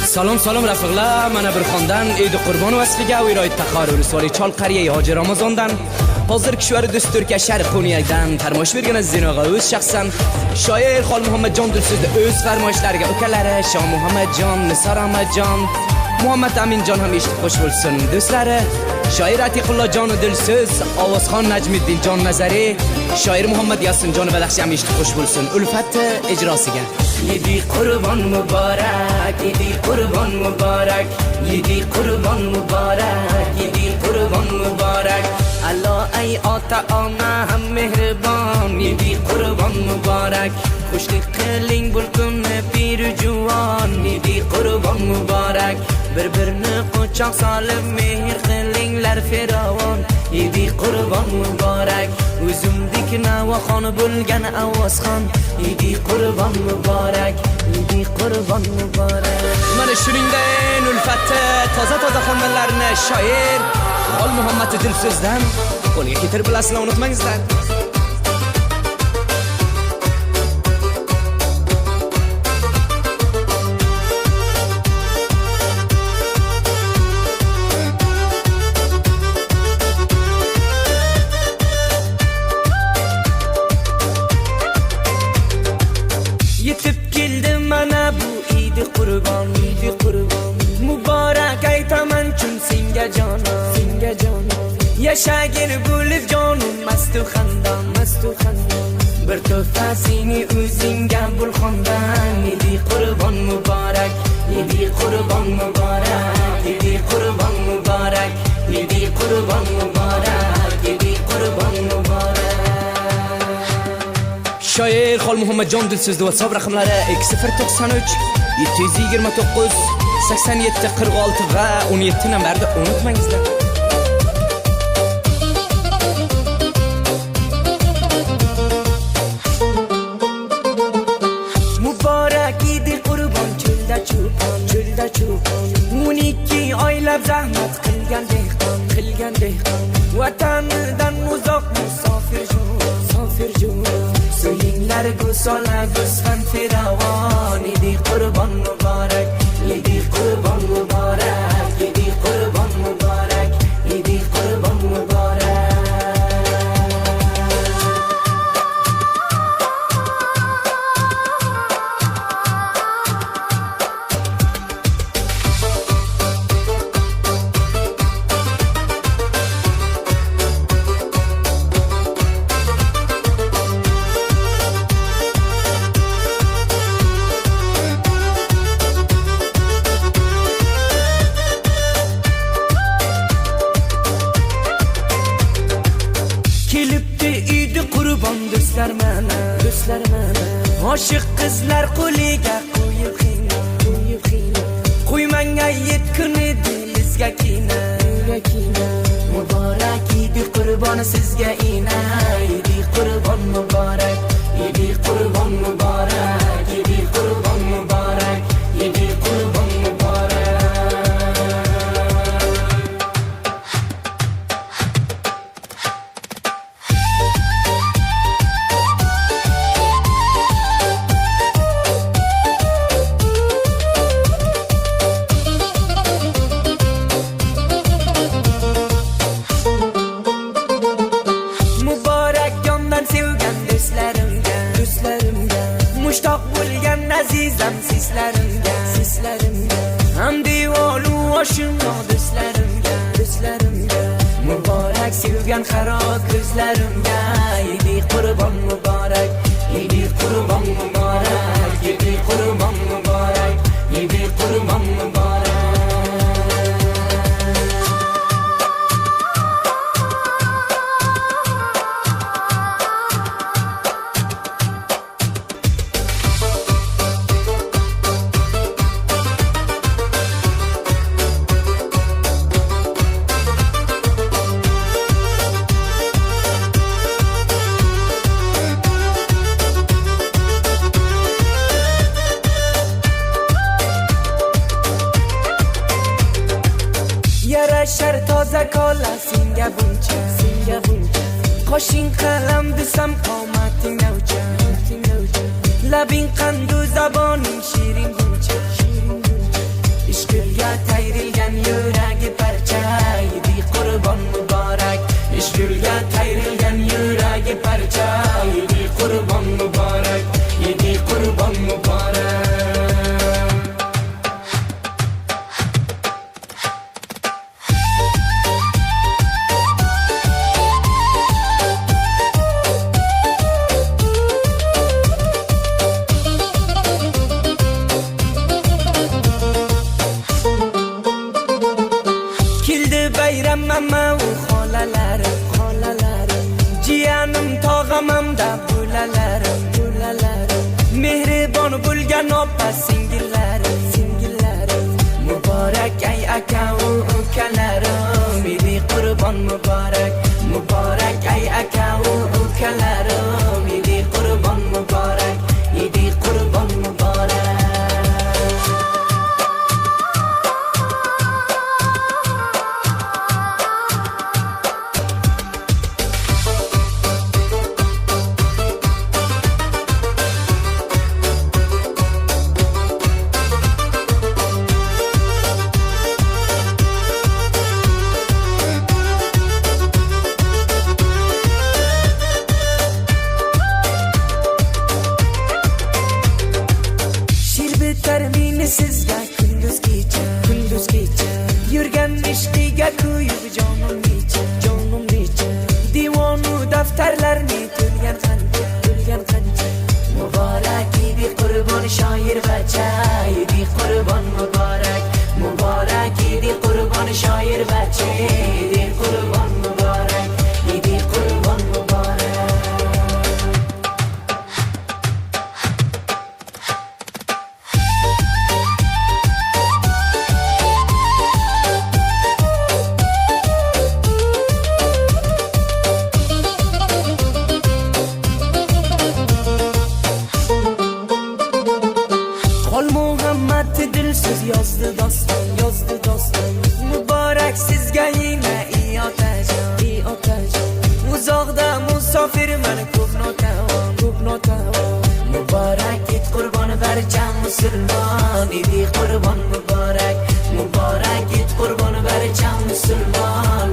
Salom rafıqlar, mana bir xondan Eid Qurbon vasfiga Viloyat Taxor Ulusvali Chol qariya Hoji Ramazondan hozir kishvari Dosturka Sharq Qo'niyakdan tarmosh bergan Zinoga o'z shaxsan shoir Xol Muhammadjon Dilsizda o'z farmoyishlariga ukalari Shoh Muhammadjon, Nisar Ahmadjon, Muhammad Aminjon ham eshitib xush bo'lsin. Do'stlari, shoir Atiqullohjon Dilsiz, Ovozxon Najmiddinjon Nazari, shoir Muhammad Yasinjon Badaxshi ham eshitib xush bo'lsin. Ulfat ijrosiga. Yedi Qurbon muborak, Yedi Qurbon muborak, Yedi Qurbon muborak, Yedi Qurbon muborak. Allah ay ota ona ham mehribon, Yedi Qurbon muborak. Xushlik qiling bulkunni piru juvon, Yedi Qurbon muborak. Bir-birini quchoq solib mehr qilinglar firavon, Yedi Qurbon muborak. O'zimdek navoxon bo'lgan Avvozxon, Yedi Qurbon muborak, Yedi Qurbon muborak. Mana shuningdek ulfati toza xonadonlarni shoir Xol Muhammad Dilsizdan qo'lga keltirib bilasizlar, unutmangizlar. Yetib keldim mana bu Eid Qurbon, Eid Qurbon muborak aytaman chun senga jonon, senga jonon. Yashagir bo'lib jonim mastu xandon, mastu xandon. Bir to'fa seni o'zingga bulxondan, Eid Qurbon muborak, Eid Qurbon muborak, Eid Qurbon muborak, Eid Qurbon muborak, Eid Qurbon muborak. Shoir Xol Muhammadjon Dilsizda WhatsApp raqamlari 2093 729 87 46 va 17 nomerda unutmangizlar. Muborak Eid Qurbon cho'lda cho'pon, cho'lda cho'pon. 12 oylab zahmat qilgan dehqon, qilgan dehqon. Vatanidan uzoq musofir jo'n, musofir jo'n. So'yinglar go'sola go'sfan firavon, Eid Qurbon muborak, Eid Qurbon muborak, Eid Qurbon muborak, Eid Qurbon muborak. Do'stlar mana oshiq qizlar qo'liga qo'yib xina, qo'yib xina. Qo'ymanga yetkuni dilizga kina, kina. Muborak Eid Qurbon sizga ina, Eid Qurbon muborak, Eid Qurbon muborak, Eid Qurbon muborak, Eid Qurbon muborak. Mushtoq bo'lgan azizam sizlarimga, sizlarimga. Hamdivolu oshinoq do'stlarimga, do'stlarimga. Muborak sevgan qaro ko'zlarimga, Eid Qurbon muborak, Eid Qurbon muborak, Eid Qurbon muborak, Eid Qurbon muborak. Yarashar toza kola senga buncha, senga buncha. Qoshing qalam desam qomating navcha, labing qandu zaboning shirin buncha, shirin buncha. mama u xolalarim jiyanim tog'amam da bulalarim mehribon bo'lgan opa singillarim muborak ay aka u ukalarim idi qurbon muborak ay aka u ukalarim idi qurbon muborak Termini sizga kunduz kecha yurgan ishqiga kuyib jonim necha divonu daftarlarni to'lgan qancha muborak idi qurbon shoir bacha idi qurbon muborak idi qurbon shoir bacha idi qurbon muborak idi qurbon muborak Xol Muhammad dilsiz yozdi doston muborak sizga yana otajon uzoqda musofirman ko'p notavon muborak et qurbon barcha musulmon idi qurbon muborak et qurbon barcha musulmon